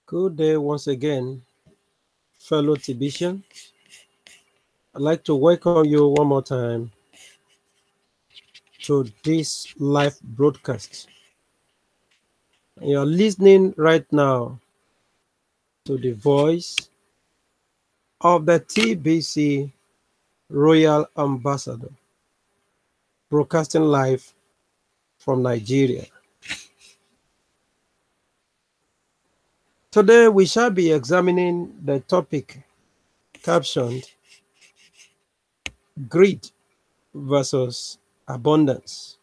Good day once again, fellow Tibetian. I'd like to welcome you one more time to this live broadcast. You're listening right now to the voice of the TBC Royal Ambassador, broadcasting live from Nigeria. Today we shall be examining the topic captioned Greed versus Abundance.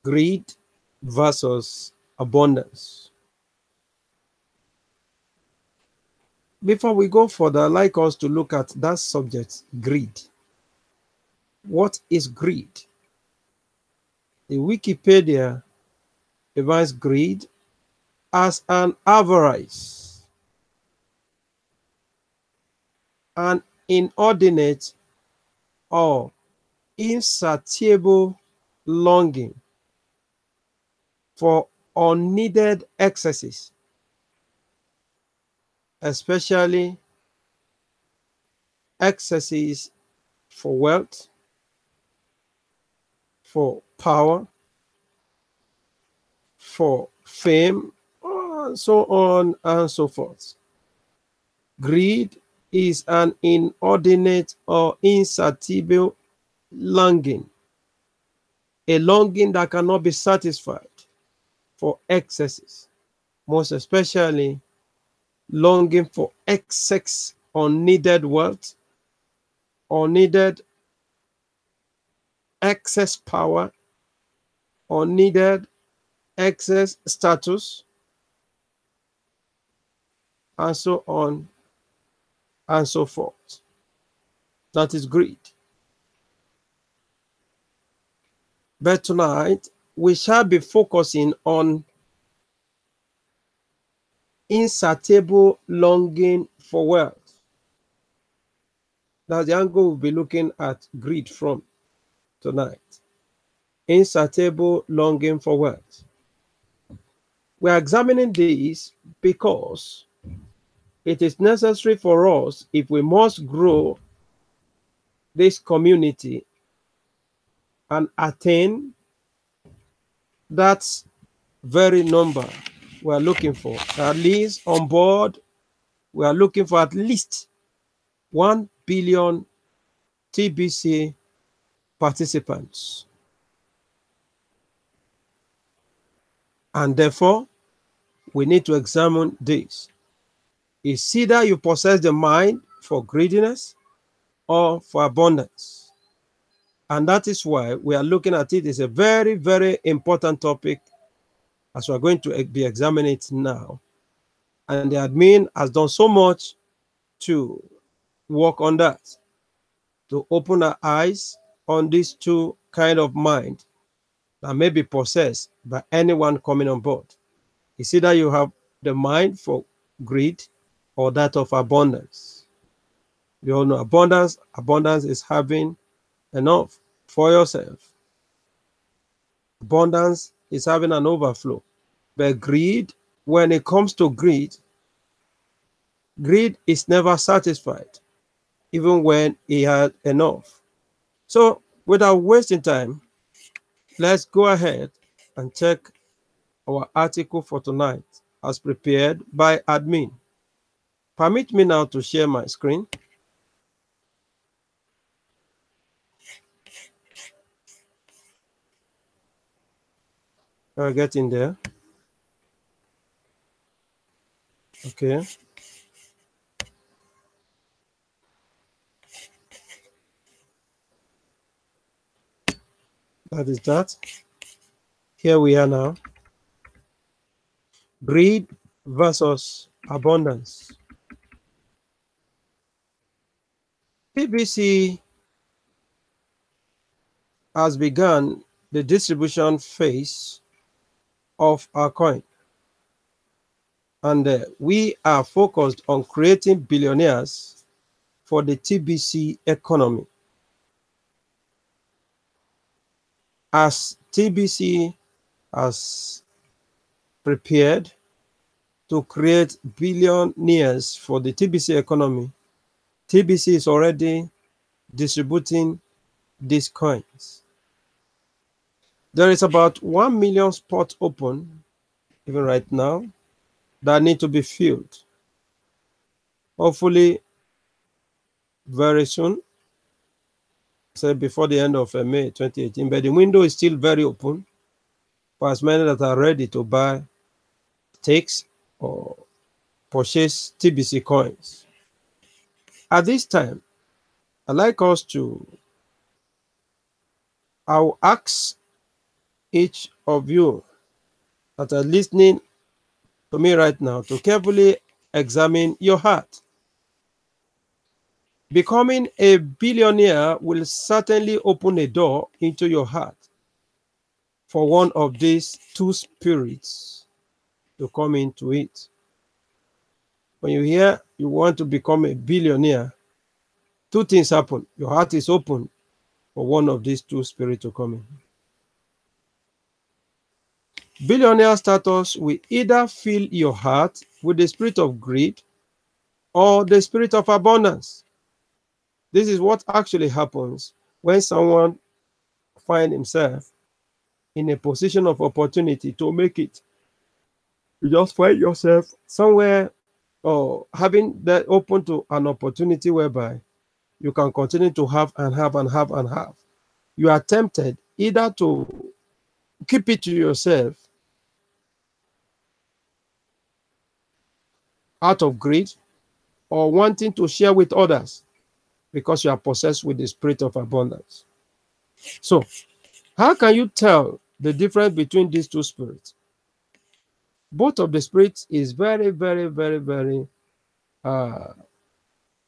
Greed versus Abundance. Before we go further, I'd like us to look at that subject, greed. What is greed? The Wikipedia defines greed as an avarice, an inordinate or insatiable longing for unneeded excesses, especially excesses for wealth, for power, for fame, and so on and so forth. Greed is an inordinate or insatiable longing, a longing that cannot be satisfied for excesses, most especially longing for excess unneeded wealth, unneeded excess power, unneeded excess status, and so on and so forth. That is greed. But tonight, we shall be focusing on insatiable longing for wealth. That's the angle we'll be looking at greed from tonight. Insatiable longing for wealth. We are examining this because it is necessary for us, if we must grow this community and attain that very number we are looking for. At least on board, we are looking for at least 1 billion TBC participants. And therefore, we need to examine this. It's either you possess the mind for greediness or for abundance. And that is why we are looking at it. It's a very, very important topic as we're going to be examining it now. And the admin has done so much to work on that, to open our eyes on these two kind of mind that may be possessed by anyone coming on board. It's either you have the mind for greed or that of abundance. You all know abundance. Abundance is having enough for yourself. Abundance is having an overflow. But greed, when it comes to greed, greed is never satisfied, even when he had enough. So, without wasting time, let's go ahead and check our article for tonight as prepared by admin. Permit me now to share my screen. I'll get in there. Okay. That is that. Here we are now. Greed versus abundance. TBC has begun the distribution phase of our coin. And we are focused on creating billionaires for the TBC economy. As TBC has prepared to create billionaires for the TBC economy, TBC is already distributing these coins. There is about 1 million spots open, even right now, that need to be filled. Hopefully, very soon, say before the end of May 2018, but the window is still very open for as many that are ready to buy stakes or purchase TBC coins. At this time, I'd like us to, I'll ask each of you that are listening to me right now to carefully examine your heart. Becoming a billionaire will certainly open a door into your heart for one of these two spirits to come into it. When you hear you want to become a billionaire, two things happen. Your heart is open for one of these two spirits to come in. Billionaire status will either fill your heart with the spirit of greed or the spirit of abundance. This is what actually happens when someone finds himself in a position of opportunity to make it. You just find yourself somewhere or having that open to an opportunity whereby you can continue to have and have and have and have. You are tempted either to keep it to yourself out of greed or wanting to share with others because you are possessed with the spirit of abundance. So, how can you tell the difference between these two spirits? Both of the spirits is very, very, very, very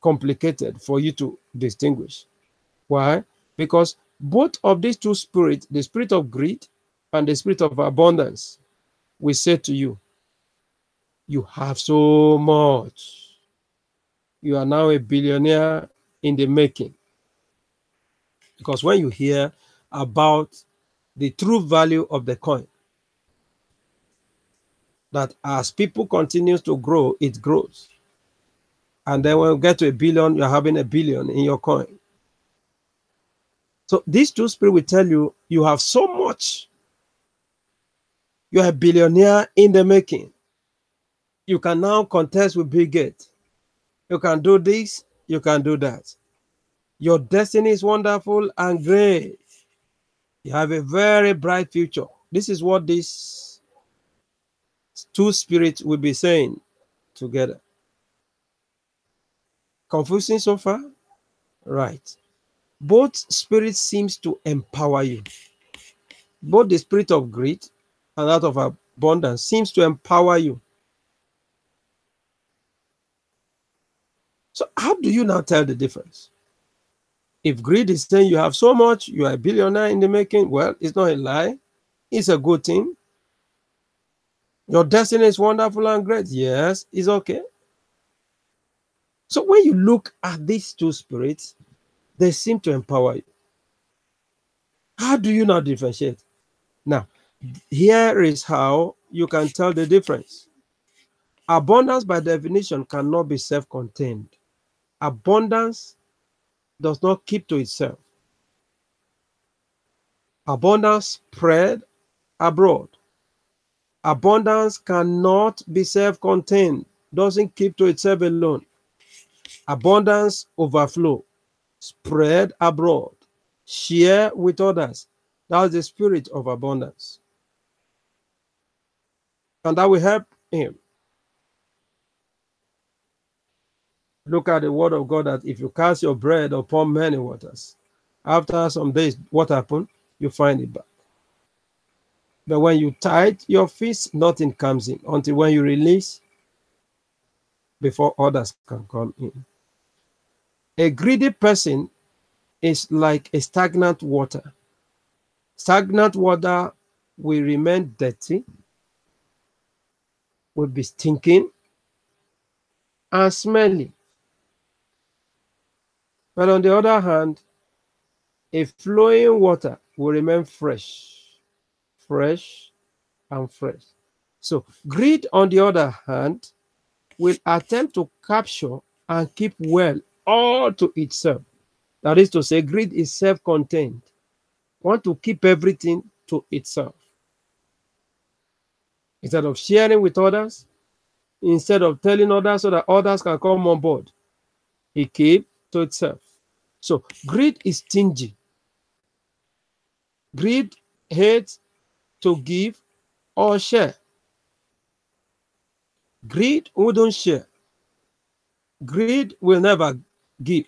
complicated for you to distinguish. Why? Because both of these two spirits, the spirit of greed and the spirit of abundance, will say to you, you have so much. You are now a billionaire in the making. Because when you hear about the true value of the coin, that as people continue to grow, it grows. And then when you get to a billion, you're having a billion in your coin. So these two spirits will tell you, you have so much. You're a billionaire in the making. You can now contest with Bill Gates. You can do this, you can do that. Your destiny is wonderful and great. You have a very bright future. This is what these two spirits will be saying together. Confusing so far? Right. Both spirits seems to empower you. Both the spirit of greed and that of abundance seems to empower you. So how do you now tell the difference? If greed is saying you have so much, you are a billionaire in the making, well, it's not a lie. It's a good thing. Your destiny is wonderful and great. Yes, it's okay. So when you look at these two spirits, they seem to empower you. How do you now differentiate? Now, here is how you can tell the difference. Abundance, by definition, cannot be self-contained. Abundance does not keep to itself. Abundance spread abroad. Abundance cannot be self-contained, doesn't keep to itself alone. Abundance overflow, spread abroad, share with others. That's the spirit of abundance. And that will help him. Look at the word of God that if you cast your bread upon many waters, after some days, what happened? You find it back. But when you tithe your feast, nothing comes in until when you release before others can come in. A greedy person is like a stagnant water. Stagnant water will remain dirty, will be stinking and smelly. But on the other hand, a flowing water will remain fresh, fresh and fresh. So greed, on the other hand, will attempt to capture and keep well all to itself. That is to say, greed is self-contained. Want to keep everything to itself. Instead of sharing with others, instead of telling others so that others can come on board, it keeps to itself. So greed is stingy. Greed hates to give or share. Greed wouldn't share. Greed will never give.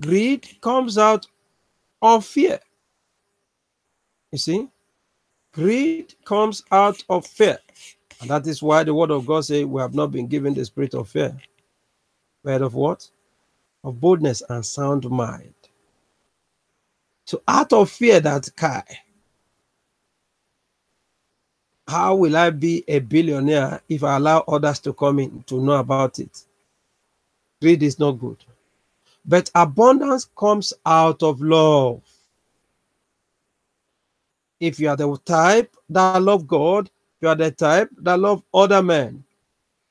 Greed comes out of fear. You see, greed comes out of fear. And that is why the word of God says we have not been given the spirit of fear, but of what? Of boldness and sound mind. So out of fear that how will I be a billionaire if I allow others to come in to know about it? Greed is not good. But abundance comes out of love. If you are the type that love God, you are the type that love other men,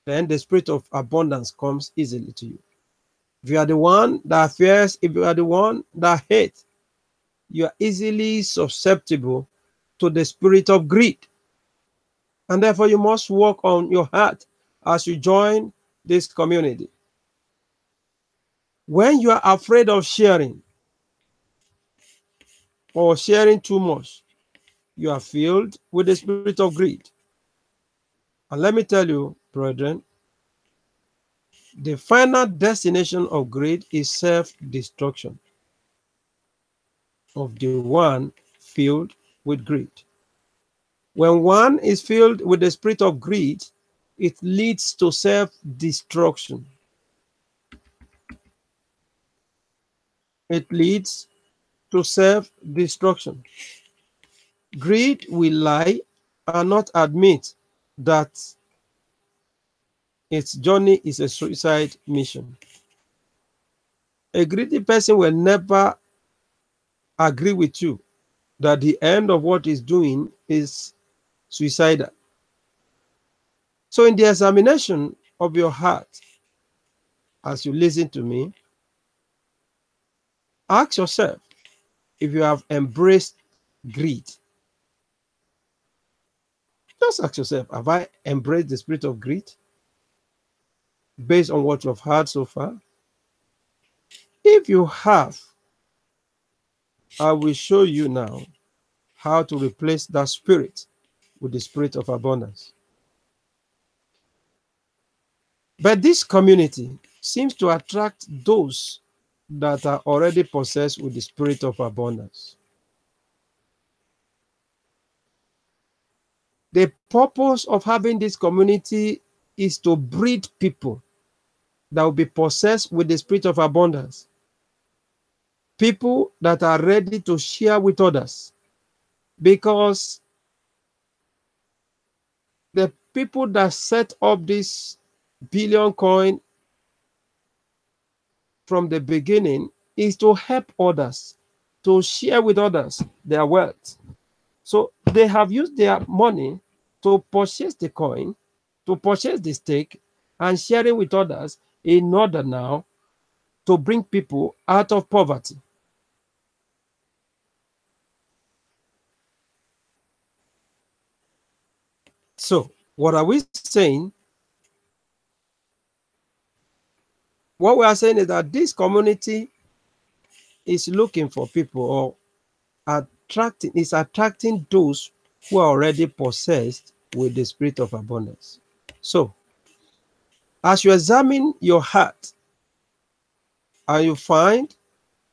then the spirit of abundance comes easily to you. If you are the one that fears, if you are the one that hates, you are easily susceptible to the spirit of greed. And therefore, you must work on your heart as you join this community. When you are afraid of sharing or sharing too much, you are filled with the spirit of greed. And let me tell you, brethren, the final destination of greed is self-destruction of the one filled with greed. When one is filled with the spirit of greed, it leads to self-destruction. It leads to self-destruction. Greed will lie and not admit that its journey is a suicide mission. A greedy person will never agree with you that the end of what he's doing is suicidal. So in the examination of your heart, as you listen to me, ask yourself if you have embraced greed. Just ask yourself, have I embraced the spirit of greed based on what you've heard so far? If you have, I will show you now how to replace that spirit with the spirit of abundance. But this community seems to attract those that are already possessed with the spirit of abundance. The purpose of having this community is to breed people that will be possessed with the spirit of abundance. People that are ready to share with others. Because the people that set up this billion coin from the beginning is to help others, to share with others their wealth. So they have used their money to purchase the coin, to purchase the stake, and share it with others in order now to bring people out of poverty. So what are we saying? What we are saying is that this community is looking for people, or attracting those who are already possessed with the spirit of abundance. So as you examine your heart and you find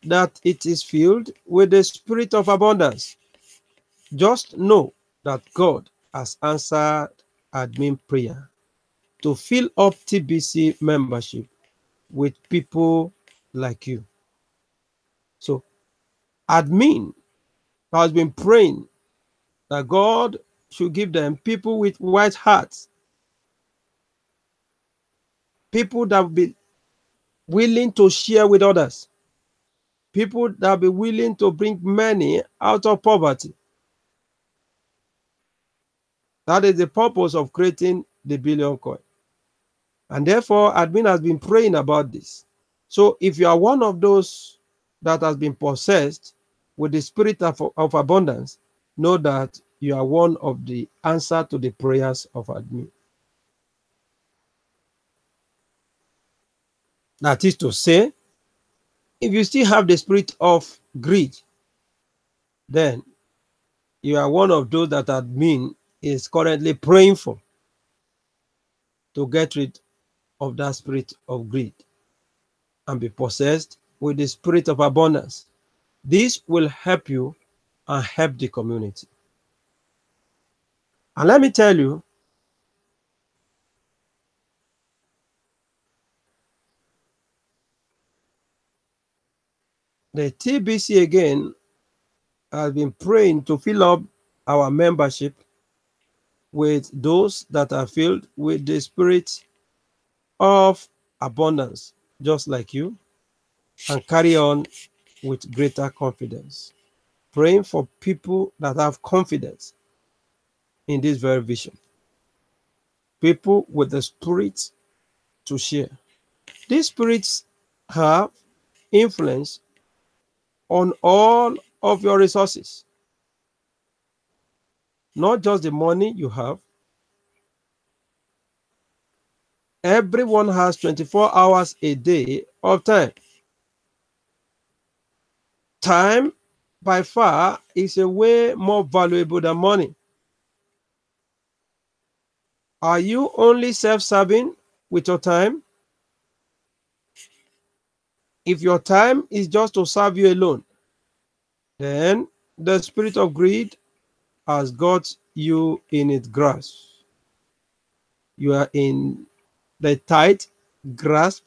that it is filled with the spirit of abundance, just know that God has answered admin prayer to fill up TBC membership with people like you. So admin has been praying that God should give them people with white hearts, people that will be willing to share with others, people that will be willing to bring many out of poverty, That is the purpose of creating the billion coin. And therefore, admin has been praying about this. So if you are one of those that has been possessed with the spirit of abundance, know that you are one of the answer to the prayers of admin. That is to say, if you still have the spirit of greed, then you are one of those that admin is currently praying for, to get rid of that spirit of greed and be possessed with the spirit of abundance. This will help you and help the community. And let me tell you, the TBC again has been praying to fill up our membership with those that are filled with the spirit of abundance, just like you, and carry on with greater confidence. Praying for people that have confidence in this very vision. People with the spirit to share. These spirits have influence on all of your resources, not just the money you have. Everyone has 24 hours a day of time. Time, by far, is a way more valuable than money. Are you only self-serving with your time? If your time is just to serve you alone, then the spirit of greed has got you in its grasp. You are in the tight grasp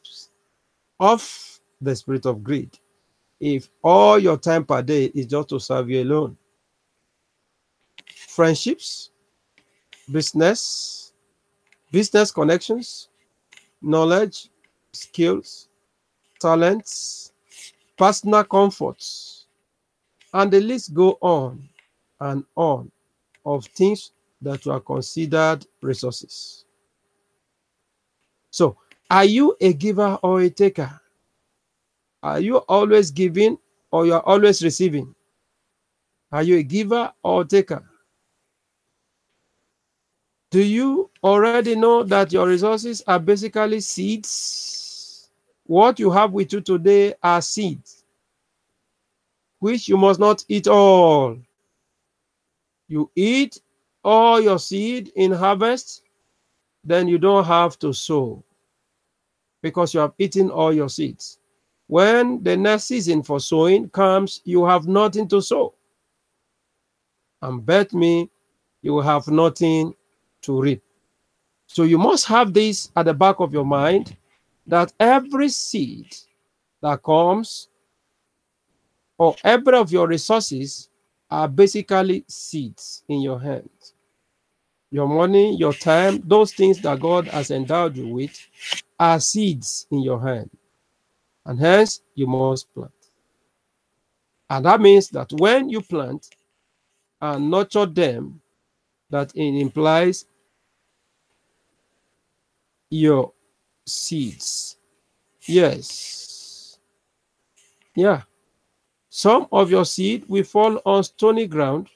of the spirit of greed if all your time per day is just to serve you alone. Friendships, business connections, knowledge, skills, talents, personal comforts, and the list go on and on of things that are considered resources. So, are you a giver or a taker? Are you always giving or you are always receiving? Are you a giver or a taker? Do you already know that your resources are basically seeds? What you have with you today are seeds, which you must not eat all. You eat all your seed in harvest, then you don't have to sow because you have eaten all your seeds. When the next season for sowing comes, you have nothing to sow. And bet me, you will have nothing to reap. So you must have this at the back of your mind, that every seed that comes or every of your resources are basically seeds in your hands. Your money, your time, those things that God has endowed you with are seeds in your hand. And hence, you must plant. And that means that when you plant and nurture them, that it implies your seeds. Yes. Yeah. Some of your seed will fall on stony ground.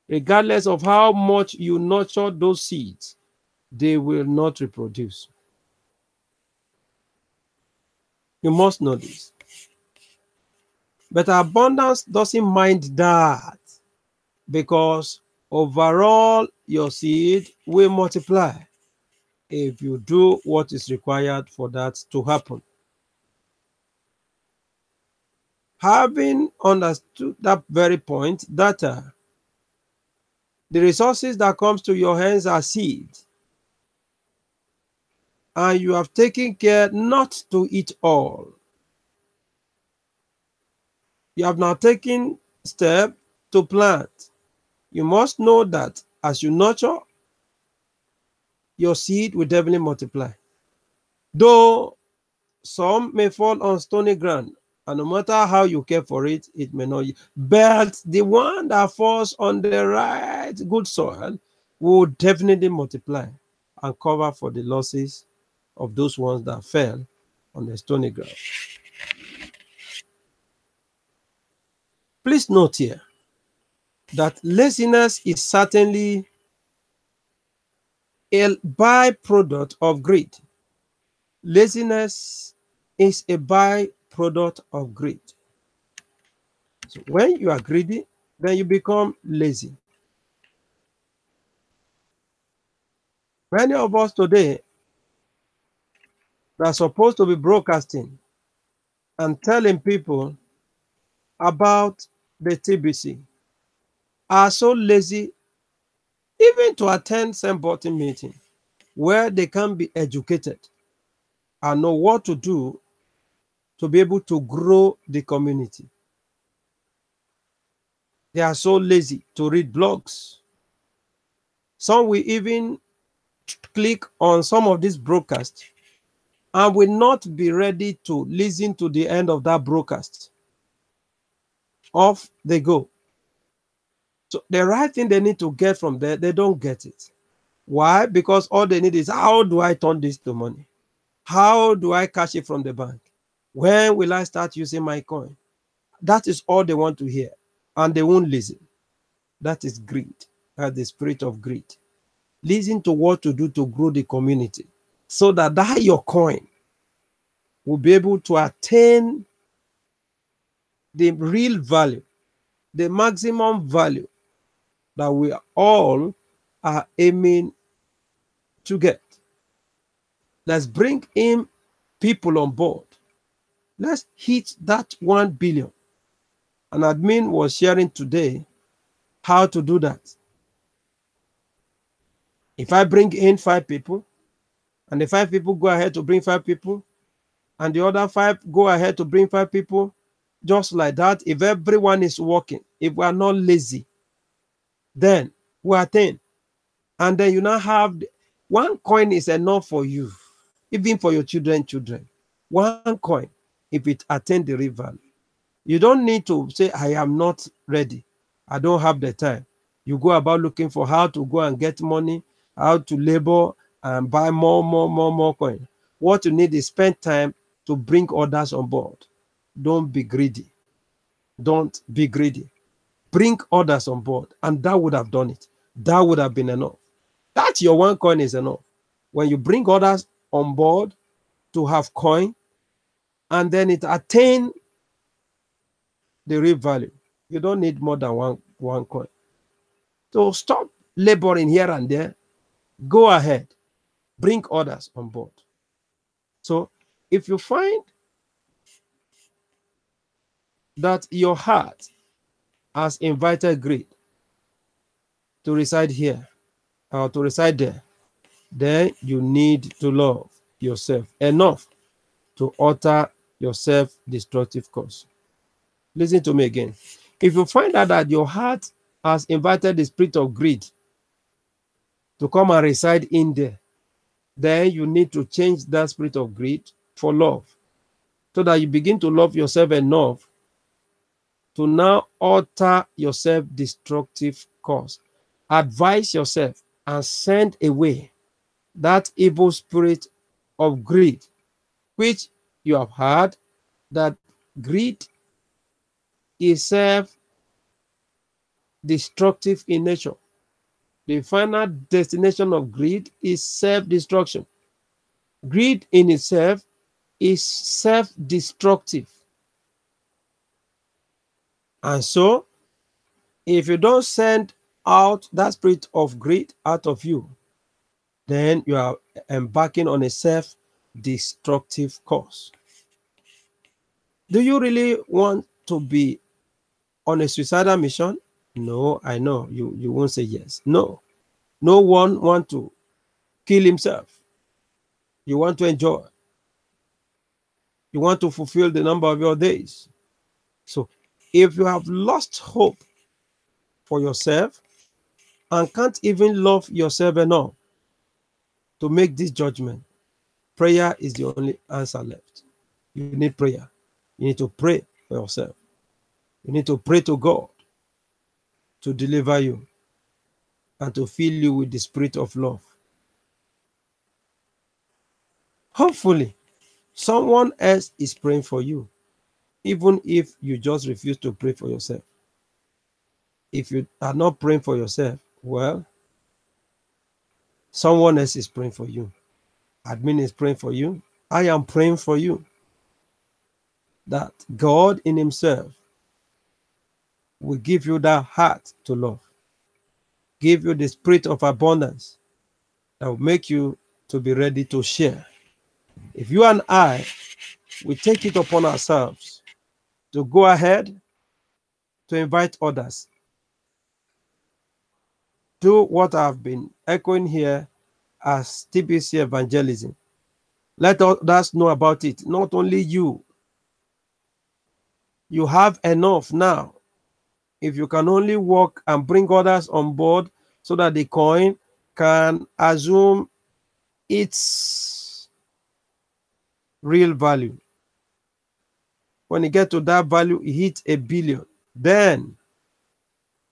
Regardless of how much you nurture those seeds, they will not reproduce. You must know this. But abundance doesn't mind that, because overall your seed will multiply if you do what is required for that to happen. Having understood that very point, that the resources that comes to your hands are seeds, and you have taken care not to eat all. You have now taken step to plant. You must know that as you nurture, your seed will definitely multiply. Though some may fall on stony ground, and no matter how you care for it, it may not. But the one that falls on the right good soil, will definitely multiply and cover for the losses of those ones that fell on the stony ground. Please note here that laziness is certainly a byproduct of greed. Laziness is a byproduct of greed. So when you are greedy, then you become lazy. Many of us today that are supposed to be broadcasting and telling people about the TBC are so lazy even to attend some bottom meeting where they can be educated and know what to do to be able to grow the community. They are so lazy to read blogs. Some will even click on some of these broadcasts and will not be ready to listen to the end of that broadcast. Off they go. So the right thing they need to get from there, they don't get it. Why? Because all they need is, how do I turn this to money? How do I cash it from the bank? When will I start using my coin? That is all they want to hear. And they won't listen. That is greed. That's the spirit of greed. Listen to what to do to grow the community so that your coin will be able to attain the real value, the maximum value that we all are aiming to get. Let's bring in people on board. Let's hit that 1 billion. An admin was sharing today how to do that. If I bring in 5 people, and the 5 people go ahead to bring 5 people, and the other 5 go ahead to bring 5 people, just like that, if everyone is working, if we are not lazy, then we are 10. And then you now have 1 coin is enough for you, even for your children. 1 coin, if it attain the real value. You don't need to say, I am not ready. I don't have the time. You go about looking for how to go and get money, how to labor and buy more coin. What you need is spend time to bring others on board. Don't be greedy. Don't be greedy. Bring others on board, and that would have done it. That would have been enough. That your 1 coin is enough. When you bring others on board to have coin, and then it attain the real value, you don't need more than one coin. So stop laboring here and there. Go ahead, bring others on board. So if you find that your heart has invited greed to reside here or to reside there, then you need to love yourself enough to utter your self-destructive course. Listen to me again. If you find out that your heart has invited the spirit of greed to come and reside in there, then you need to change that spirit of greed for love, so that you begin to love yourself enough to now utter your self-destructive course. Advise yourself and send away that evil spirit of greed, which you have heard that greed is self-destructive in nature. The final destination of greed is self-destruction. Greed in itself is self-destructive. And so, if you don't send out that spirit of greed out of you, then you are embarking on a self-destructive course. Do you really want to be on a suicidal mission? No, I know you won't say yes. No one wants to kill himself. You want to enjoy. You want to fulfill the number of your days. So if you have lost hope for yourself and can't even love yourself enough to make this judgment, prayer is the only answer left. You need prayer. You need to pray for yourself. You need to pray to God to deliver you and to fill you with the spirit of love. Hopefully, someone else is praying for you, even if you just refuse to pray for yourself. If you are not praying for yourself, well, someone else is praying for you. Admin is praying for you. I am praying for you that God in Himself will give you that heart to love, give you the spirit of abundance that will make you to be ready to share. If you and I, we take it upon ourselves to go ahead to invite others, do what I've been echoing here as TBC evangelism. Let others know about it. Not only you. You have enough now. If you can only work and bring others on board so that the coin can assume its real value. When you get to that value, it hits 1 billion. Then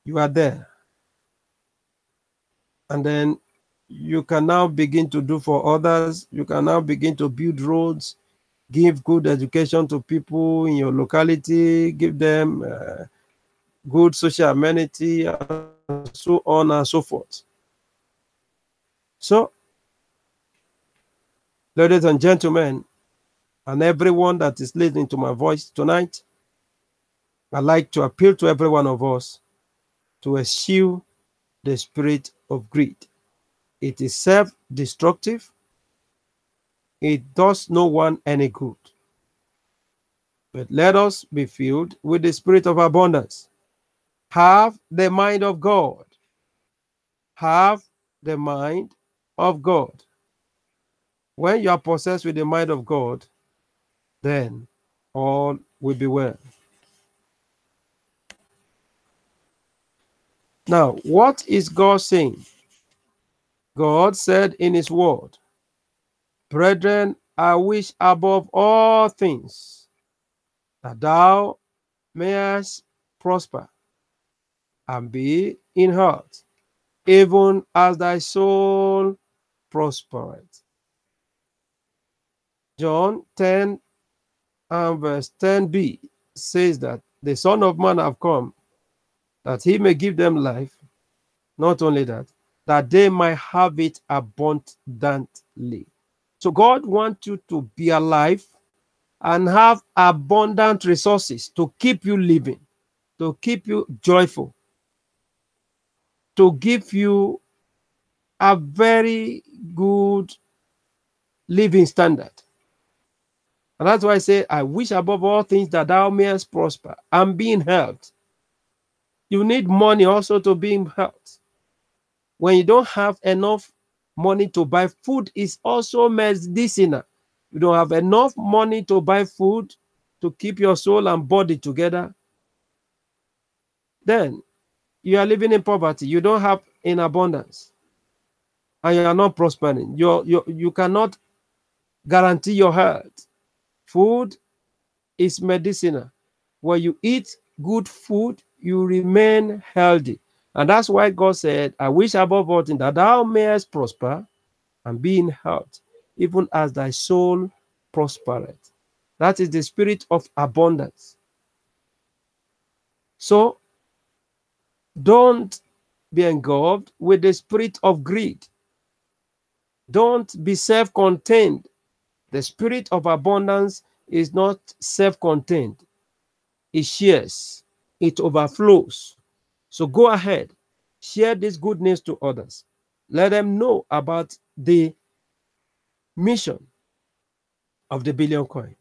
you are there. And then you can now begin to do for others. You can now begin to build roads, give good education to people in your locality, give them good social amenity, and so on and so forth. So, ladies and gentlemen, and everyone that is listening to my voice tonight, I'd like to appeal to every one of us to eschew the spirit of greed. It is self-destructive. It does no one any good. But let us be filled with the spirit of abundance. Have the mind of God. Have the mind of God. When you are possessed with the mind of God, then all will be well. Now, what is God saying? God said in His word, "Brethren, I wish above all things that thou mayest prosper and be in health, even as thy soul prospereth." John 10 and verse 10b says that the Son of Man have come that He may give them life. Not only that, that they might have it abundantly. So God wants you to be alive and have abundant resources to keep you living, to keep you joyful, to give you a very good living standard. And that's why I say, I wish above all things that thou mayest prosper and be in health. You need money also to be in health. When you don't have enough money to buy food, is also medicinal. You don't have enough money to buy food to keep your soul and body together, then you are living in poverty. You don't have in abundance, and you are not prospering. You cannot guarantee your health. Food is medicinal. When you eat good food, you remain healthy. And that's why God said, I wish above all things that thou mayest prosper and be in health, even as thy soul prospereth. That is the spirit of abundance. So don't be engulfed with the spirit of greed. Don't be self-contained. The spirit of abundance is not self-contained. It shares. It overflows. So go ahead. Share this good news to others. Let them know about the mission of the billion coin.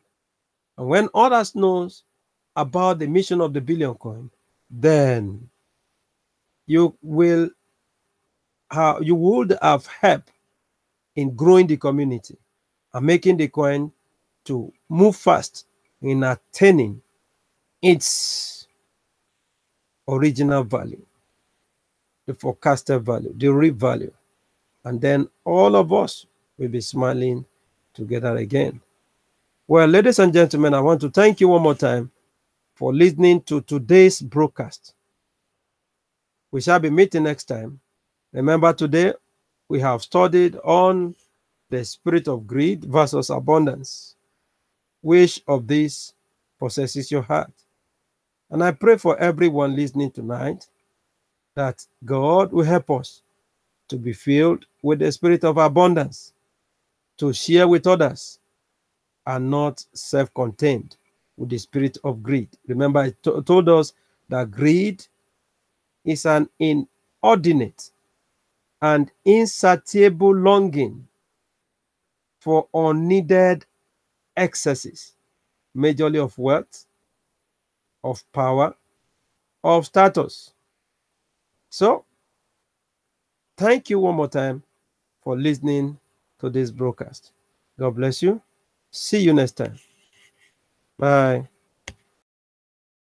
And when others knows about the mission of the billion coin, then you would have help in growing the community and making the coin to move fast in attaining its original value, the forecasted value, the real value. And then all of us will be smiling together again. Well, ladies and gentlemen, I want to thank you one more time for listening to today's broadcast. We shall be meeting next time. Remember, today we have studied on the spirit of greed versus abundance. Which of these possesses your heart? And I pray for everyone listening tonight that God will help us to be filled with the spirit of abundance, to share with others, and not self-contained with the spirit of greed. Remember, I told us that greed is an inordinate and insatiable longing for unneeded excesses, majorly of wealth, of power, of status. So, thank you one more time for listening to this broadcast. God bless you. See you next time. Bye.